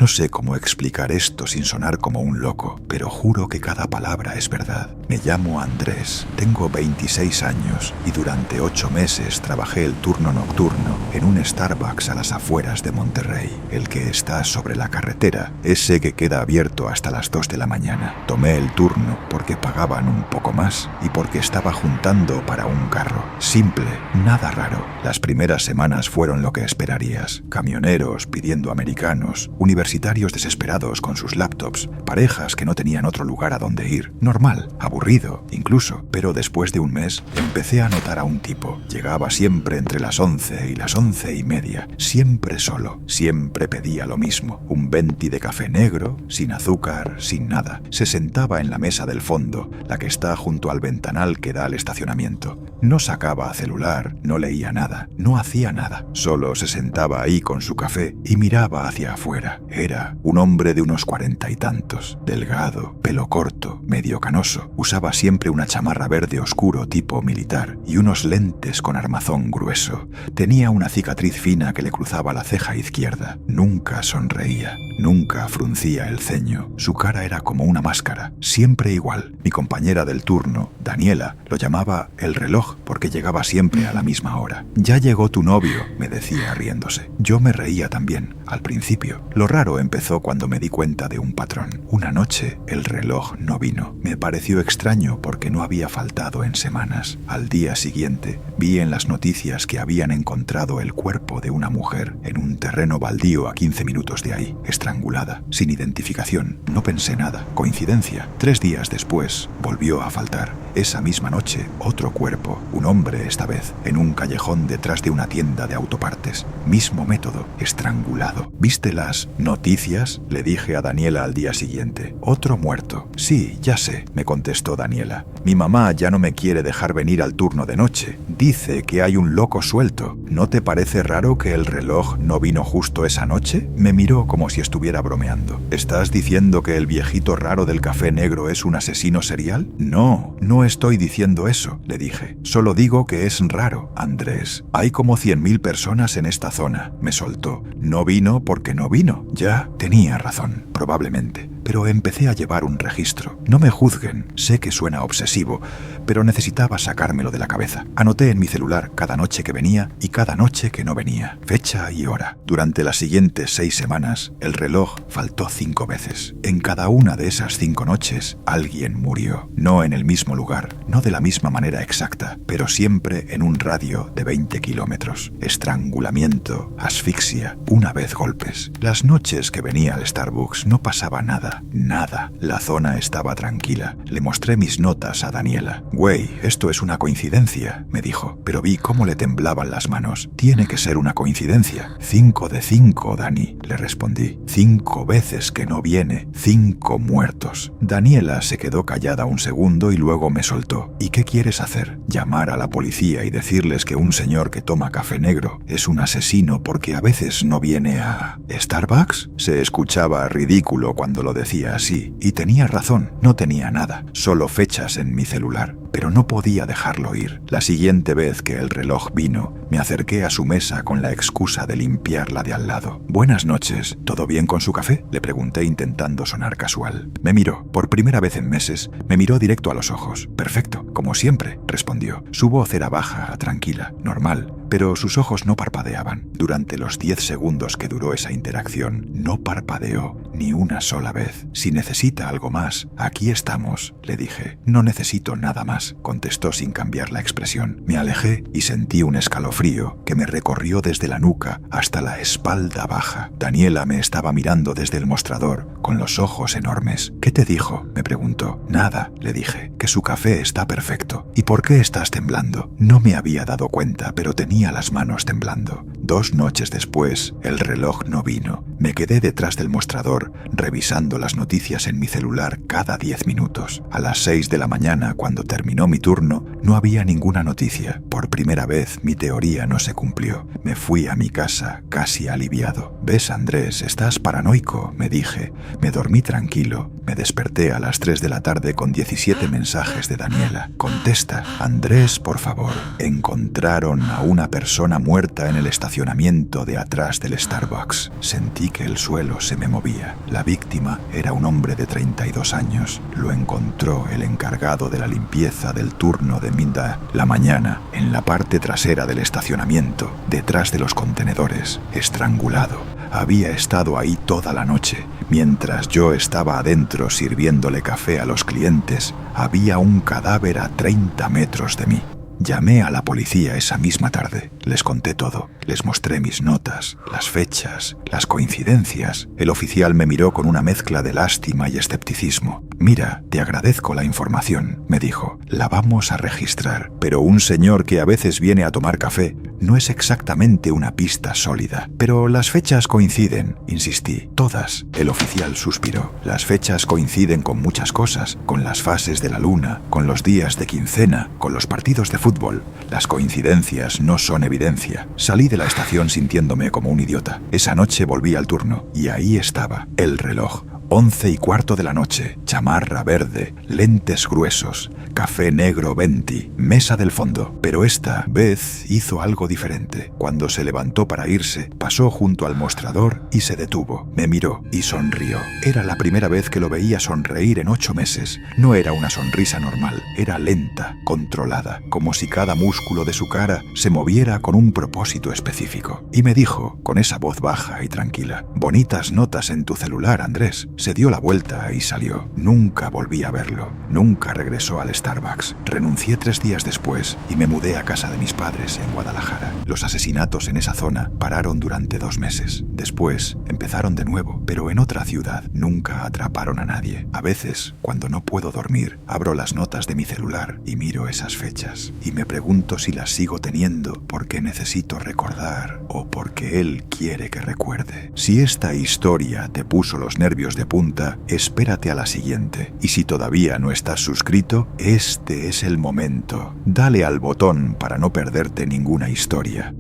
sé cómo explicar esto sin sonar como un loco, pero juro que cada palabra es verdad. Me llamo Andrés, tengo 26 años y durante 8 meses trabajé el turno nocturno en un Starbucks a las afueras de Monterrey, el que está sobre la carretera, ese que queda abierto hasta las 2 de la mañana. Tomé el turno porque pagaban un poco más y porque estaba juntando para un carro. Simple, nada raro. Las primeras semanas fueron lo que esperarías. Camioneros pidiendo americanos, universitarios desesperados con sus laptops, parejas que no tenían otro lugar a donde ir. Normal, aburrido, incluso. Pero después de un mes empecé a notar a un tipo. Llegaba siempre entre las 11 y las 11:30. Siempre solo. Siempre pedía lo mismo. Un venti de café negro, sin azúcar, sin nada. Se sentaba en la mesa del fondo, la que está junto al ventanal que da al estacionamiento. No sacaba celular, no leía nada, no hacía nada. Solo se sentaba ahí con su café y miraba hacia afuera. Era un hombre de unos 40 y tantos, delgado, pelo corto, medio canoso. Usaba siempre una chamarra verde oscuro tipo militar y unos lentes con armazón grueso. Tenía una cicatriz fina que le cruzaba la ceja izquierda. Nunca sonreía, nunca fruncía el ceño. Su cara era como una máscara, siempre igual. Mi compañera del turno, Daniela, lo llamaba el reloj porque llegaba siempre a la misma hora. «Ya llegó tu novio», me decía riéndose. Yo me reía también, al principio. Lo raro empezó cuando me di cuenta de un patrón. Una noche, el reloj no vino. Me pareció extraño porque no había faltado en semanas. Al día siguiente, vi en las noticias que habían encontrado el cuerpo de una mujer en un terreno baldío a 15 minutos de ahí, estrangulada, sin identificación. No pensé nada. Coincidencia. 3 días después, volvió a faltar. Esa misma noche, otro cuerpo, un hombre esta vez, en un callejón detrás de una tienda de autopartes. Mismo método, estrangulado. ¿Viste las noticias?, le dije a Daniela al día siguiente. Otro muerto. Sí, ya sé, me contestó Daniela. Mi mamá ya no me quiere dejar venir al turno de noche. Dice que hay un loco suelto. ¿No te parece raro que el reloj no vino justo esa noche? Me miró como si estuviera bromeando. ¿Estás diciendo que el viejito raro del café negro es un asesino serial? No, no estoy diciendo eso, le dije. Solo digo que es raro, Andrés. Hay como 100.000 personas en esta zona. Me soltó. No vino porque no vino. Ya tenía razón, probablemente. Pero empecé a llevar un registro. No me juzguen, sé que suena obsesivo, pero necesitaba sacármelo de la cabeza. Anoté en mi celular cada noche que venía y cada noche que no venía, fecha y hora. Durante las siguientes 6 semanas, el reloj faltó 5 veces. En cada una de esas 5 noches, alguien murió. No en el mismo lugar, no de la misma manera exacta, pero siempre en un radio de 20 kilómetros. Estrangulamiento, asfixia, una vez golpes. Las noches que venía al Starbucks no pasaba nada. Nada. La zona estaba tranquila. Le mostré mis notas a Daniela. «Güey, esto es una coincidencia», me dijo, pero vi cómo le temblaban las manos. «Tiene que ser una coincidencia». 5 de 5, Dani, le respondí. 5 veces que no viene. 5 muertos. Daniela se quedó callada un segundo y luego me soltó. «¿Y qué quieres hacer? ¿Llamar a la policía y decirles que un señor que toma café negro es un asesino porque a veces no viene a Starbucks?» Se escuchaba ridículo cuando lo decía así, y tenía razón, no tenía nada, solo fechas en mi celular, pero no podía dejarlo ir. La siguiente vez que el reloj vino, me acerqué a su mesa con la excusa de limpiar la de al lado. «Buenas noches, ¿todo bien con su café?», le pregunté intentando sonar casual. Me miró, por primera vez en meses, me miró directo a los ojos. «Perfecto, como siempre», respondió. Su voz era baja, tranquila, normal, pero sus ojos no parpadeaban. Durante los 10 segundos que duró esa interacción, no parpadeó ni una sola vez. «Si necesita algo más, aquí estamos», le dije. «No necesito nada más», contestó sin cambiar la expresión. Me alejé y sentí un escalofrío que me recorrió desde la nuca hasta la espalda baja. Daniela me estaba mirando desde el mostrador, con los ojos enormes. «¿Qué te dijo?», me preguntó. «Nada», le dije, «que su café está perfecto». «¿Y por qué estás temblando?». No me había dado cuenta, pero tenía las manos temblando. 2 noches después, el reloj no vino. Me quedé detrás del mostrador, revisando las noticias en mi celular cada 10 minutos. A las 6 de la mañana, cuando terminó mi turno, no había ninguna noticia. Por primera vez, mi teoría no se cumplió. Me fui a mi casa, casi aliviado. «¿Ves, Andrés, estás paranoico?», me dije. Me dormí tranquilo. Me desperté a las 3 de la tarde con 17 mensajes de Daniela. «Contesta, Andrés, por favor. Encontraron a una persona muerta en el estacionamiento estacionamiento de atrás del Starbucks. Sentí que el suelo se me movía. La víctima era un hombre de 32 años. Lo encontró el encargado de la limpieza del turno de Midday la mañana en la parte trasera del estacionamiento, detrás de los contenedores, estrangulado. Había estado ahí toda la noche. Mientras yo estaba adentro sirviéndole café a los clientes, había un cadáver a 30 metros de mí. Llamé a la policía esa misma tarde. Les conté todo. Les mostré mis notas, las fechas, las coincidencias. El oficial me miró con una mezcla de lástima y escepticismo. «Mira, te agradezco la información», me dijo. «La vamos a registrar, pero un señor que a veces viene a tomar café no es exactamente una pista sólida». «Pero las fechas coinciden», insistí. «Todas». El oficial suspiró. «Las fechas coinciden con muchas cosas, con las fases de la luna, con los días de quincena, con los partidos de fútbol. Las coincidencias no son evidencia». Salí de la estación sintiéndome como un idiota. Esa noche volví al turno y ahí estaba el reloj. 11:15 de la noche, chamarra verde, lentes gruesos, café negro Venti, mesa del fondo. Pero esta vez hizo algo diferente. Cuando se levantó para irse, pasó junto al mostrador y se detuvo. Me miró y sonrió. Era la primera vez que lo veía sonreír en 8 meses. No era una sonrisa normal, era lenta, controlada, como si cada músculo de su cara se moviera con un propósito específico. Y me dijo, con esa voz baja y tranquila: «Bonitas notas en tu celular, Andrés». Se dio la vuelta y salió. Nunca volví a verlo. Nunca regresó al Starbucks. Renuncié 3 días después y me mudé a casa de mis padres en Guadalajara. Los asesinatos en esa zona pararon durante 2 meses. Después empezaron de nuevo, pero en otra ciudad. Nunca atraparon a nadie. A veces, cuando no puedo dormir, abro las notas de mi celular y miro esas fechas. Y me pregunto si las sigo teniendo porque necesito recordar o porque él quiere que recuerde. Si esta historia te puso los nervios de punta, espérate a la siguiente. Y si todavía no estás suscrito, este es el momento. Dale al botón para no perderte ninguna historia.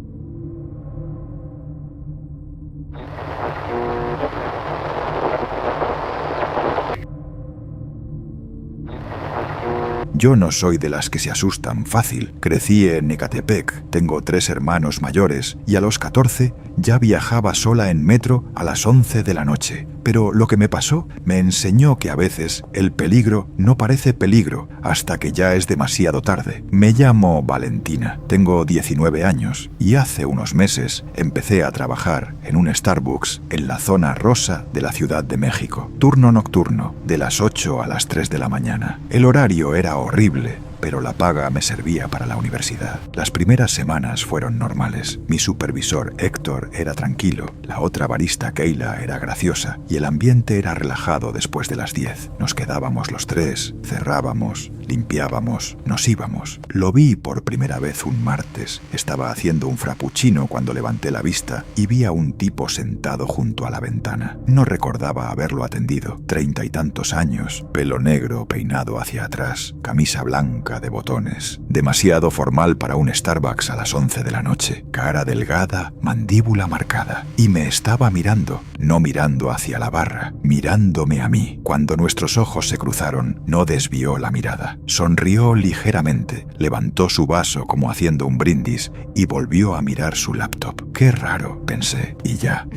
Yo no soy de las que se asustan fácil. Crecí en Ecatepec, tengo 3 hermanos mayores y a los 14 ya viajaba sola en metro a las 11 de la noche. Pero lo que me pasó me enseñó que a veces el peligro no parece peligro hasta que ya es demasiado tarde. Me llamo Valentina, tengo 19 años y hace unos meses empecé a trabajar en un Starbucks en la zona rosa de la Ciudad de México. Turno nocturno, de las 8 a las 3 de la mañana. El horario era horrible, pero la paga me servía para la universidad. Las primeras semanas fueron normales. Mi supervisor, Héctor, era tranquilo, la otra barista, Keila, era graciosa y el ambiente era relajado después de las 10. Nos quedábamos los 3, cerrábamos, limpiábamos, nos íbamos. Lo vi por primera vez un martes. Estaba haciendo un frappuccino cuando levanté la vista y vi a un tipo sentado junto a la ventana. No recordaba haberlo atendido. 30 y tantos años, pelo negro peinado hacia atrás, camisa blanca de botones, demasiado formal para un Starbucks a las 11 de la noche, cara delgada, mandíbula marcada, y me estaba mirando, no mirando hacia la barra, mirándome a mí. Cuando nuestros ojos se cruzaron, no desvió la mirada, sonrió ligeramente, levantó su vaso como haciendo un brindis y volvió a mirar su laptop. Qué raro, pensé, y ya.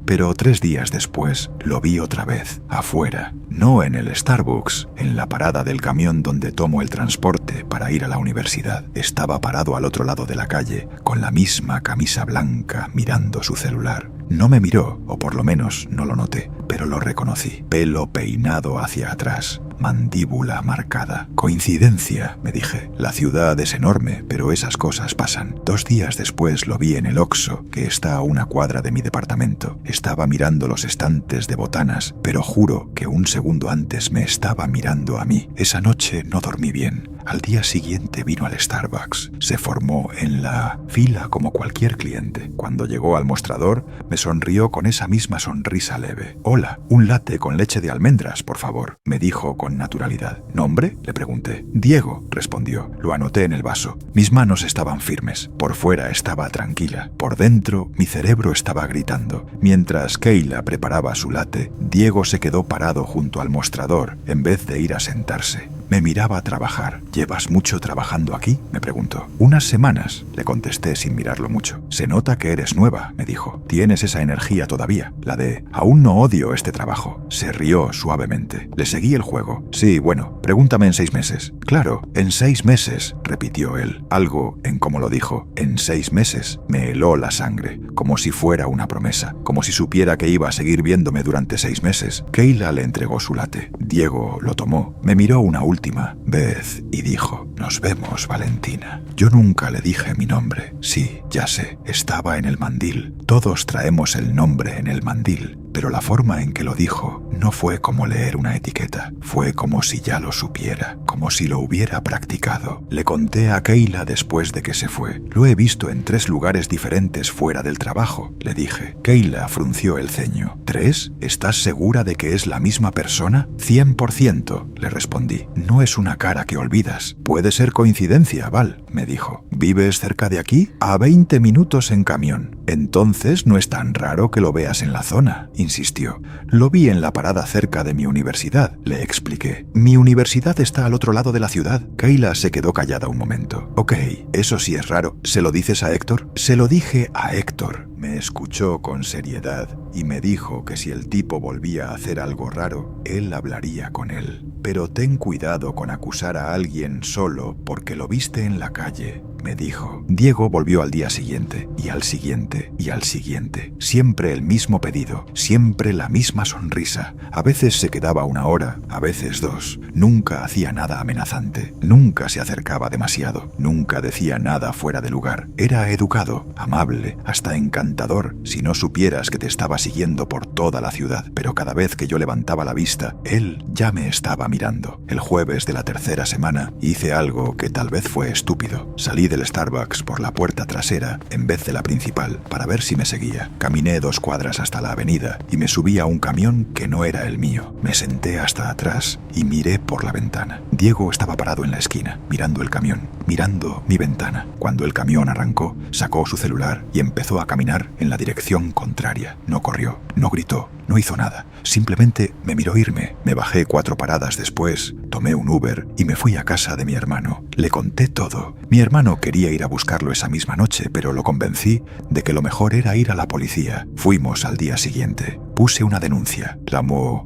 Pero 3 días después lo vi otra vez, afuera, no en el Starbucks, en la parada del camión donde tomo el transporte para ir a la universidad. Estaba parado al otro lado de la calle, con la misma camisa blanca, mirando su celular. No me miró, o por lo menos no lo noté, pero lo reconocí. Pelo peinado hacia atrás, mandíbula marcada. Coincidencia, me dije. La ciudad es enorme, pero esas cosas pasan. 2 días después lo vi en el Oxxo, que está a una cuadra de mi departamento. Estaba mirando los estantes de botanas, pero juro que un segundo antes me estaba mirando a mí. Esa noche no dormí bien. Al día siguiente vino al Starbucks. Se formó en la fila como cualquier cliente. Cuando llegó al mostrador, me sonrió con esa misma sonrisa leve. «Hola, un latte con leche de almendras, por favor», me dijo con naturalidad. «¿Nombre?», le pregunté. «Diego», respondió. Lo anoté en el vaso. Mis manos estaban firmes. Por fuera estaba tranquila. Por dentro, mi cerebro estaba gritando. Mientras Keila preparaba su latte, Diego se quedó parado junto al mostrador en vez de ir a sentarse. Me miraba a trabajar. ¿Llevas mucho trabajando aquí?, me preguntó. «Unas semanas», le contesté sin mirarlo mucho. «Se nota que eres nueva», me dijo. «Tienes esa energía todavía, la de aún no odio este trabajo». Se rió suavemente. Le seguí el juego. «Sí, bueno, pregúntame en 6 meses». «Claro, en 6 meses», repitió él. Algo en cómo lo dijo, «en 6 meses», me heló la sangre, como si fuera una promesa, como si supiera que iba a seguir viéndome durante 6 meses. Kayla le entregó su latte. Diego lo tomó, me miró una última vez y dijo: «Nos vemos, Valentina». Yo nunca le dije mi nombre. Sí, ya sé, estaba en el mandil. Todos traemos el nombre en el mandil. Pero la forma en que lo dijo no fue como leer una etiqueta. Fue como si ya lo supiera, como si lo hubiera practicado. Le conté a Kayla después de que se fue. «Lo he visto en 3 lugares diferentes fuera del trabajo», le dije. Kayla frunció el ceño. «¿3? ¿Estás segura de que es la misma persona?» «100%, le respondí. «No es una cara que olvidas. Puede ser coincidencia, Val», me dijo. «¿Vives cerca de aquí?» «A 20 minutos en camión». «Entonces no es tan raro que lo veas en la zona», insistió. «Lo vi en la parada cerca de mi universidad», le expliqué. «Mi universidad está al otro lado de la ciudad». Kayla se quedó callada un momento. «Ok, eso sí es raro. ¿Se lo dices a Héctor?» «Se lo dije a Héctor». Me escuchó con seriedad y me dijo que si el tipo volvía a hacer algo raro, él hablaría con él. «Pero ten cuidado con acusar a alguien solo porque lo viste en la calle», me dijo. Diego volvió al día siguiente, y al siguiente, y al siguiente. Siempre el mismo pedido, siempre la misma sonrisa. A veces se quedaba 1 hora, a veces 2. Nunca hacía nada amenazante, nunca se acercaba demasiado, nunca decía nada fuera de lugar. Era educado, amable, hasta encantador, si no supieras que te estaba siguiendo por toda la ciudad. Pero cada vez que yo levantaba la vista, él ya me estaba mirando. El jueves de la 3ª semana hice algo que tal vez fue estúpido. Salí del Starbucks por la puerta trasera en vez de la principal para ver si me seguía. Caminé 2 cuadras hasta la avenida y me subí a un camión que no era el mío. Me senté hasta atrás y miré por la ventana. Diego estaba parado en la esquina, mirando el camión, mirando mi ventana. Cuando el camión arrancó, sacó su celular y empezó a caminar en la dirección contraria. No corrió, no gritó, no hizo nada. Simplemente me miró irme. Me bajé 4 paradas después, tomé un Uber y me fui a casa de mi hermano. Le conté todo. Mi hermano quería ir a buscarlo esa misma noche, pero lo convencí de que lo mejor era ir a la policía. Fuimos al día siguiente. Puse una denuncia. La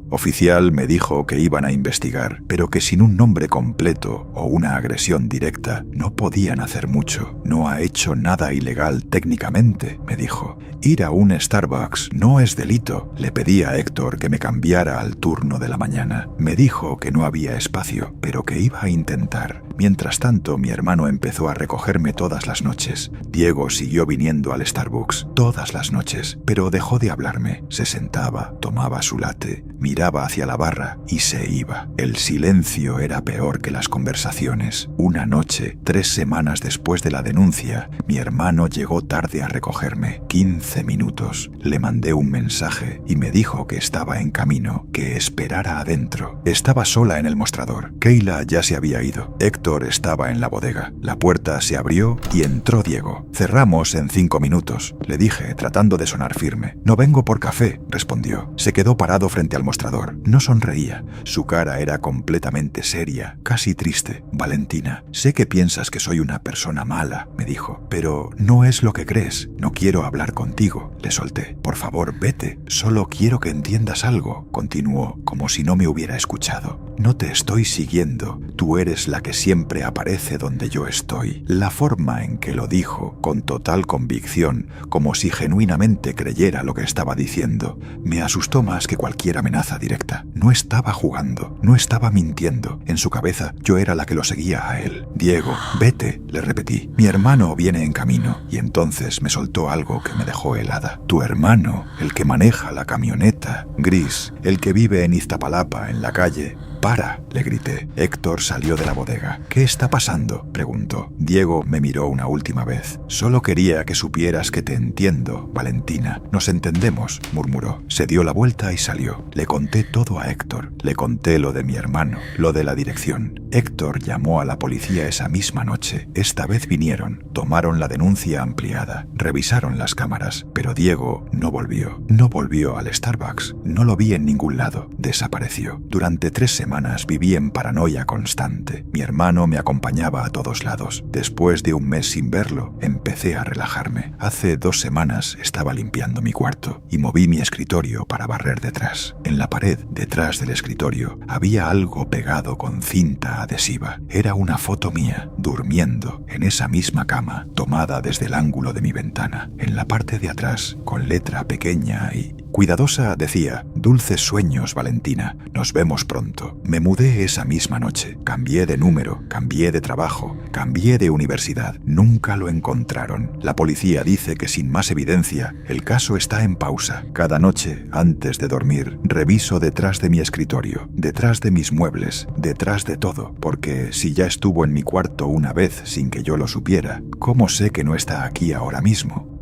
oficial me dijo que iban a investigar, pero que sin un nombre completo o una agresión directa no podían hacer mucho. «No ha hecho nada ilegal técnicamente», me dijo. «Ir a un Starbucks no es delito». Le pedí a Héctor que me cambiara al turno de la mañana. Me dijo que no había espacio, pero que iba a intentar. Mientras tanto, mi hermano empezó a recogerme todas las noches. Diego siguió viniendo al Starbucks todas las noches, pero dejó de hablarme. Se sentaba, tomaba su latte, miraba hacia la barra y se iba. El silencio era peor que las conversaciones. Una noche, 3 semanas después de la denuncia, mi hermano llegó tarde a recogerme. 15 minutos. Le mandé un mensaje y me dijo que estaba en camino, que esperara adentro. Estaba sola en el mostrador. Kayla ya se había ido. Héctor estaba en la bodega. La puerta se abrió y entró Diego. «Cerramos en 5 minutos», le dije, tratando de sonar firme. «No vengo por café», respondió. Se quedó parado frente al mostrador. No sonreía. Su cara era completamente seria, casi triste. «Valentina, sé que piensas que soy una persona mala», me dijo, «pero no es lo que crees. No quiero hablar contigo», le solté. «Por favor, vete. Solo quiero que entiendas algo», continuó, como si no me hubiera escuchado. «No te estoy siguiendo. Tú eres la que siempre aparece donde yo estoy». La forma en que lo dijo, con total convicción, como si genuinamente creyera lo que estaba diciendo, me asustó más que cualquier amenaza directa. No estaba jugando, no estaba mintiendo. En su cabeza yo era la que lo seguía a él. «Diego, vete», le repetí. «Mi hermano viene en camino». Y entonces me soltó algo que me dejó helada. «¿Tu hermano, el que maneja la camioneta gris, el que vive en Iztapalapa, en la calle?» «Para», le grité. Héctor salió de la bodega. «¿Qué está pasando?», preguntó. Diego me miró una última vez. «Solo quería que supieras que te entiendo, Valentina. Nos entendemos», murmuró. Se dio la vuelta y salió. Le conté todo a Héctor. Le conté lo de mi hermano, lo de la dirección. Héctor llamó a la policía esa misma noche. Esta vez vinieron, tomaron la denuncia ampliada, revisaron las cámaras, pero Diego no volvió. No volvió al Starbucks. No lo vi en ningún lado. Desapareció. Durante 3 semanas semanas viví en paranoia constante. Mi hermano me acompañaba a todos lados. Después de un mes sin verlo, empecé a relajarme. Hace 2 semanas estaba limpiando mi cuarto y moví mi escritorio para barrer detrás. En la pared, detrás del escritorio, había algo pegado con cinta adhesiva. Era una foto mía, durmiendo en esa misma cama, tomada desde el ángulo de mi ventana. En la parte de atrás, con letra pequeña y cuidadosa, decía: «Dulces sueños, Valentina. Nos vemos pronto». Me mudé esa misma noche. Cambié de número, cambié de trabajo, cambié de universidad. Nunca lo encontraron. La policía dice que sin más evidencia, el caso está en pausa. Cada noche, antes de dormir, reviso detrás de mi escritorio, detrás de mis muebles, detrás de todo, porque si ya estuvo en mi cuarto una vez sin que yo lo supiera, ¿cómo sé que no está aquí ahora mismo?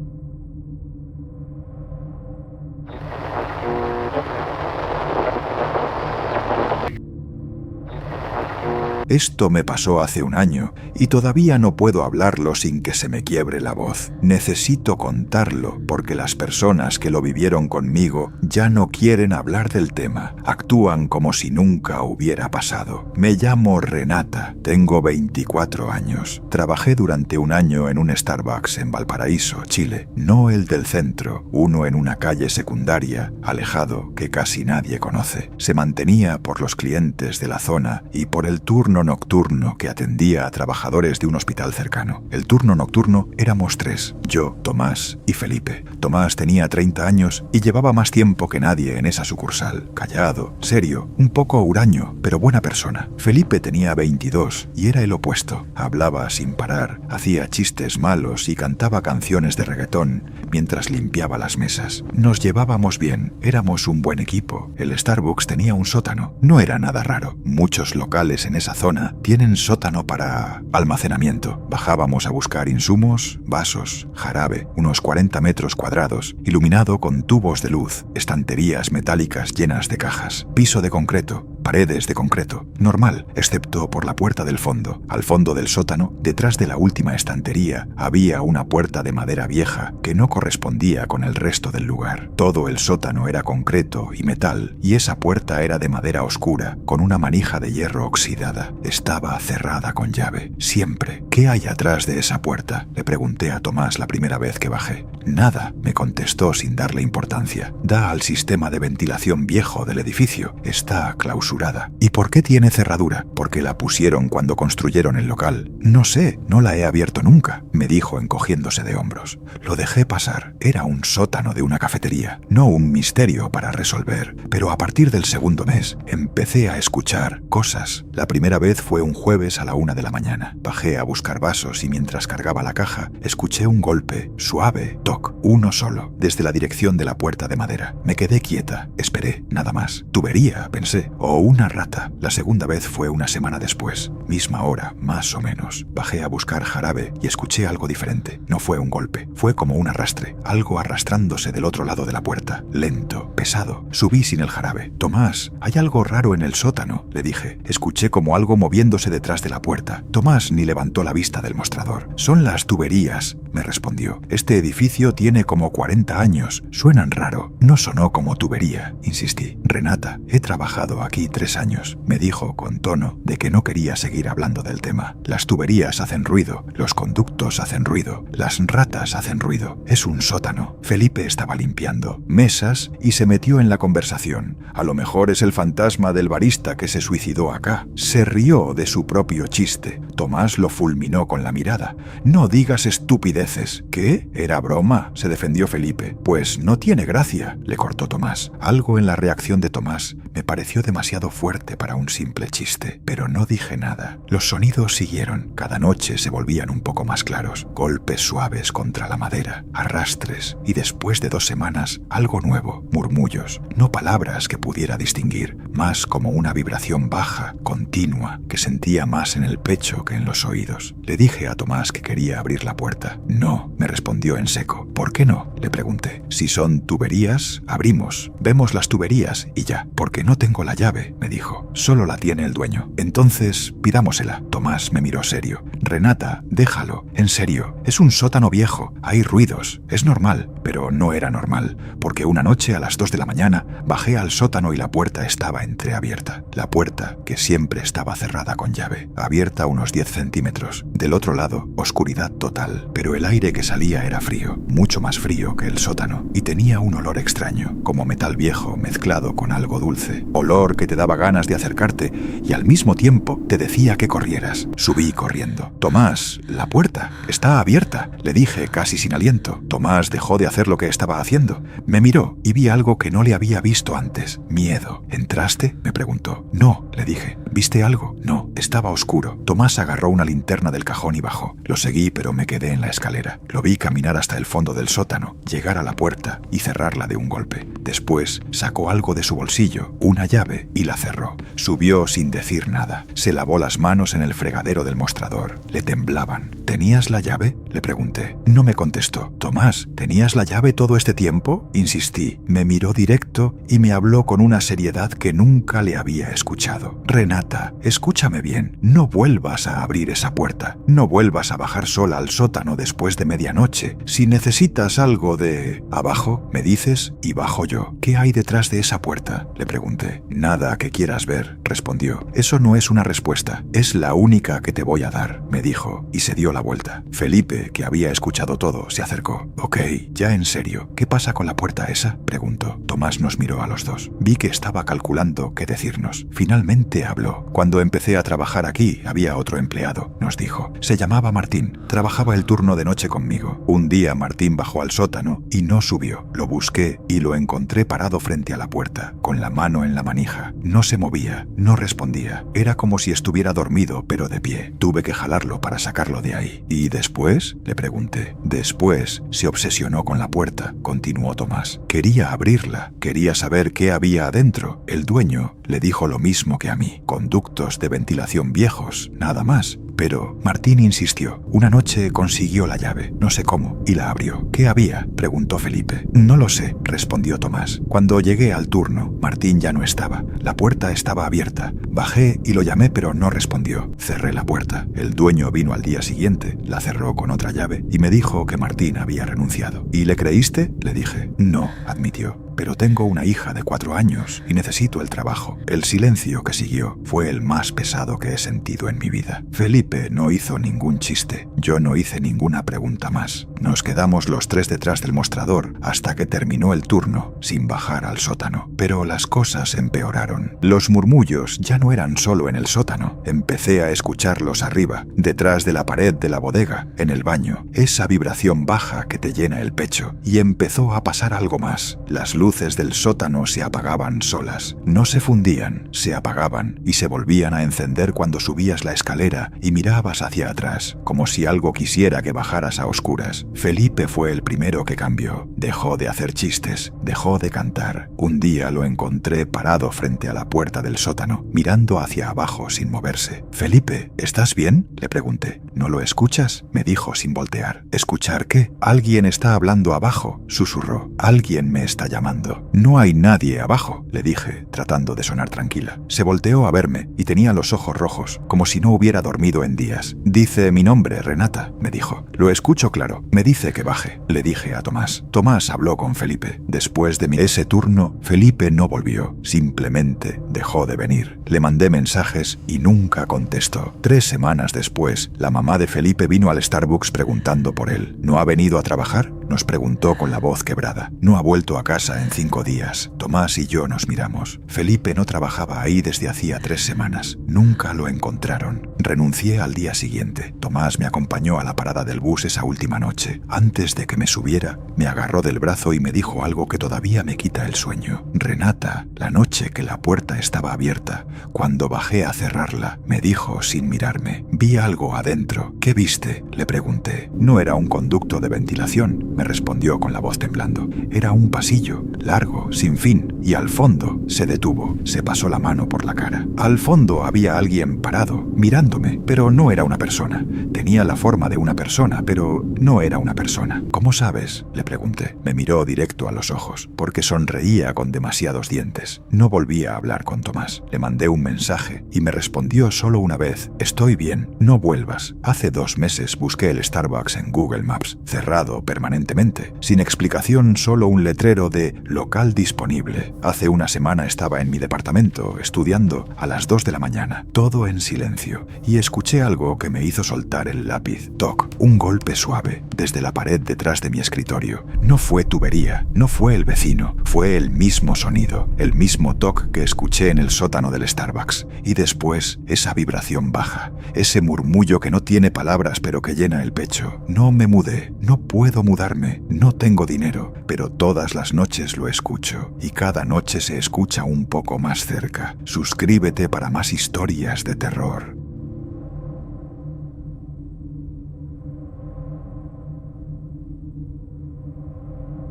Esto me pasó hace un año y todavía no puedo hablarlo sin que se me quiebre la voz. Necesito contarlo porque las personas que lo vivieron conmigo ya no quieren hablar del tema. Actúan como si nunca hubiera pasado. Me llamo Renata, tengo 24 años. Trabajé durante un año en un Starbucks en Valparaíso, Chile. No el del centro, uno en una calle secundaria, alejado, que casi nadie conoce. Se mantenía por los clientes de la zona y por el turno nocturno que atendía a trabajadores de un hospital cercano. El turno nocturno éramos 3, yo, Tomás y Felipe. Tomás tenía 30 años y llevaba más tiempo que nadie en esa sucursal. Callado, serio, un poco huraño, pero buena persona. Felipe tenía 22 y era el opuesto. Hablaba sin parar, hacía chistes malos y cantaba canciones de reggaetón mientras limpiaba las mesas. Nos llevábamos bien, éramos un buen equipo. El Starbucks tenía un sótano. No era nada raro. Muchos locales en esa zona tienen sótano para almacenamiento. Bajábamos a buscar insumos, vasos, jarabe, unos 40 metros cuadrados, iluminado con tubos de luz, estanterías metálicas llenas de cajas, piso de concreto, paredes de concreto, normal, excepto por la puerta del fondo. Al fondo del sótano, detrás de la última estantería, había una puerta de madera vieja que no correspondía con el resto del lugar. Todo el sótano era concreto y metal, y esa puerta era de madera oscura, con una manija de hierro oxidada. Estaba cerrada con llave, siempre. ¿Qué hay atrás de esa puerta?, le pregunté a Tomás la primera vez que bajé. Nada, me contestó sin darle importancia. Da al sistema de ventilación viejo del edificio. Está clausurada. ¿Y por qué tiene cerradura? Porque la pusieron cuando construyeron el local. No sé, no la he abierto nunca, me dijo encogiéndose de hombros. Lo dejé pasar. Era un sótano de una cafetería, no un misterio para resolver. Pero a partir del segundo mes, empecé a escuchar cosas. La primera vez fue un jueves a la 1 de la mañana. Bajé a buscar vasos y mientras cargaba la caja, escuché un golpe, suave, toc, uno solo, desde la dirección de la puerta de madera. Me quedé quieta, esperé, nada más. Tubería, pensé, o una rata. La segunda vez fue una semana después, misma hora, más o menos. Bajé a buscar jarabe y escuché algo diferente. No fue un golpe, fue como un arrastre, algo arrastrándose del otro lado de la puerta, lento, pesado. Subí sin el jarabe. Tomás, hay algo raro en el sótano, le dije. Escuché como algo moviéndose detrás de la puerta. Tomás ni levantó la vista del mostrador. Son las tuberías, me respondió. Este edificio tiene como 40 años. Suenan raro. No sonó como tubería, insistí. Renata, he trabajado aquí 3 años, me dijo con tono de que no quería seguir hablando del tema. Las tuberías hacen ruido, los conductos hacen ruido, las ratas hacen ruido. Es un sótano. Felipe estaba limpiando mesas y se metió en la conversación. A lo mejor es el fantasma del barista que se suicidó acá. Se rió de su propio chiste. Tomás lo fulminó con la mirada. No digas estupideces. ¿Qué? ¿Era broma?, se defendió Felipe. Pues no tiene gracia, le cortó Tomás. Algo en la reacción de Tomás me pareció demasiado fuerte para un simple chiste, pero no dije nada. Los sonidos siguieron. Cada noche se volvían un poco más claros. Golpes suaves contra la madera, arrastres, y después de 2 semanas, algo nuevo, murmullos, no palabras que pudiera distinguir, más como una vibración baja, continua, que sentía más en el pecho que en los oídos. Le dije a Tomás que quería abrir la puerta. No, me respondió en seco. ¿Por qué no?, le pregunté. Si son tuberías, abrimos, vemos las tuberías y ya. Porque no tengo la llave, me dijo. Solo la tiene el dueño. Entonces, pidámosela. Tomás me miró serio. Renata, déjalo. En serio, es un sótano viejo. Hay ruidos. Es normal. pero no era normal, porque una noche a las 2 de la mañana bajé al sótano y la puerta estaba entreabierta. La puerta, que siempre estaba cerrada con llave, abierta unos 10 centímetros. Del otro lado, oscuridad total, pero el aire que salía era frío, mucho más frío que el sótano, y tenía un olor extraño, como metal viejo mezclado con algo dulce. Olor que te daba ganas de acercarte y al mismo tiempo te decía que corrieras. Subí corriendo. Tomás, la puerta está abierta, le dije casi sin aliento. Tomás dejó de hacer lo que estaba haciendo. Me miró y vi algo que no le había visto antes. Miedo. ¿Entraste?, me preguntó. No, le dije. ¿Viste algo? No, estaba oscuro. Tomás agarró una linterna del cajón y bajó. Lo seguí, pero me quedé en la escalera. Lo vi caminar hasta el fondo del sótano, llegar a la puerta y cerrarla de un golpe. Después sacó algo de su bolsillo, una llave, y la cerró. Subió sin decir nada. Se lavó las manos en el fregadero del mostrador. Le temblaban. ¿Tenías la llave?, le pregunté. No me contestó. Tomás, ¿tenías la llave todo este tiempo?, insistí. Me miró directo y me habló con una seriedad que nunca le había escuchado. Renata, escúchame bien. No vuelvas a abrir esa puerta. No vuelvas a bajar sola al sótano después de medianoche. Si necesitas algo de... ¿Abajo? ¿Me dices? Y bajo yo. ¿Qué hay detrás de esa puerta?, le pregunté. Nada que quieras ver, respondió. Eso no es una respuesta. Es la única que te voy a dar, me dijo, y se dio la vuelta. Felipe, que había escuchado todo, se acercó. Ok, ya en serio, ¿qué pasa con la puerta esa?, preguntó. Tomás nos miró a los dos. Vi que estaba calculando qué decirnos. Finalmente habló. Cuando empecé a trabajar aquí, había otro empleado, nos dijo. Se llamaba Martín. Trabajaba el turno de noche conmigo. Un día Martín bajó al sótano y no subió. Lo busqué y lo encontré parado frente a la puerta, con la mano en la manija. No se movía, no respondía. Era como si estuviera dormido, pero de pie. Tuve que jalarlo para sacarlo de ahí. ¿Y después?, le pregunté. Después se obsesionó con la puerta, continuó Tomás. Quería abrirla, quería saber qué había adentro. El dueño le dijo lo mismo que a mí. Conductos de ventilación viejos, nada más. Pero Martín insistió. Una noche consiguió la llave, no sé cómo, y la abrió. ¿Qué había?, preguntó Felipe. No lo sé, respondió Tomás. Cuando llegué al turno, Martín ya no estaba. La puerta estaba abierta. Bajé y lo llamé, pero no respondió. Cerré la puerta. El dueño vino al día siguiente, la cerró con otra llave y me dijo que Martín había renunciado. ¿Y le creíste?, le dije. No, admitió. Pero tengo una hija de 4 años y necesito el trabajo. El silencio que siguió fue el más pesado que he sentido en mi vida. Felipe no hizo ningún chiste. Yo no hice ninguna pregunta más. Nos quedamos los tres detrás del mostrador hasta que terminó el turno, sin bajar al sótano. Pero las cosas empeoraron. Los murmullos ya no eran solo en el sótano. Empecé a escucharlos arriba, detrás de la pared de la bodega, en el baño. Esa vibración baja que te llena el pecho. Y empezó a pasar algo más. Las luces del sótano se apagaban solas. No se fundían, se apagaban y se volvían a encender cuando subías la escalera y mirabas hacia atrás, como si algo quisiera que bajaras a oscuras. Felipe fue el primero que cambió. Dejó de hacer chistes, dejó de cantar. Un día lo encontré parado frente a la puerta del sótano, mirando hacia abajo sin moverse. «Felipe, ¿estás bien?», le pregunté. «¿No lo escuchas?», me dijo sin voltear. «¿Escuchar qué?». «Alguien está hablando abajo», susurró. «Alguien me está llamando». «No hay nadie abajo», le dije, tratando de sonar tranquila. Se volteó a verme y tenía los ojos rojos, como si no hubiera dormido en días. «Dice mi nombre, Renata», me dijo. «Lo escucho claro. Me dice que baje», le dije a Tomás. Tomás habló con Felipe. Después de ese turno, Felipe no volvió. Simplemente dejó de venir. Le mandé mensajes y nunca contestó. 3 semanas después, la mamá de Felipe vino al Starbucks preguntando por él. «¿No ha venido a trabajar?», nos preguntó con la voz quebrada. «No ha vuelto a casa en 5 días». Tomás y yo nos miramos. Felipe no trabajaba ahí desde hacía 3 semanas. Nunca lo encontraron. Renuncié al día siguiente. Tomás me acompañó a la parada del bus esa última noche. Antes de que me subiera, me agarró del brazo y me dijo algo que todavía me quita el sueño. «Renata, la noche que la puerta estaba abierta, cuando bajé a cerrarla, me dijo sin mirarme. Vi algo adentro». «¿Qué viste?», le pregunté. «No era un conducto de ventilación», me respondió con la voz temblando. «Era un pasillo, largo, sin fin, y al fondo». Se detuvo, se pasó la mano por la cara. Al fondo había alguien parado, mirándome. mirándome, pero no era una persona. Tenía la forma de una persona, pero no era una persona. ¿Cómo sabes?, le pregunté. Me miró directo a los ojos, porque sonreía con demasiados dientes. No volví a hablar con Tomás. Le mandé un mensaje y me respondió solo una vez: estoy bien, no vuelvas. Hace 2 meses busqué el Starbucks en Google Maps, cerrado permanentemente, sin explicación, solo un letrero de local disponible. Hace una semana estaba en mi departamento, estudiando, a las 2 de la mañana, todo en silencio, y escuché algo que me hizo soltar el lápiz. Toc, un golpe suave, desde la pared detrás de mi escritorio. No fue tubería, no fue el vecino, fue el mismo sonido, el mismo toc que escuché en el sótano del Starbucks. Y después, esa vibración baja, ese murmullo que no tiene palabras pero que llena el pecho. No me mudé, no puedo mudarme, no tengo dinero, pero todas las noches lo escucho, y cada noche se escucha un poco más cerca. Suscríbete para más historias de terror.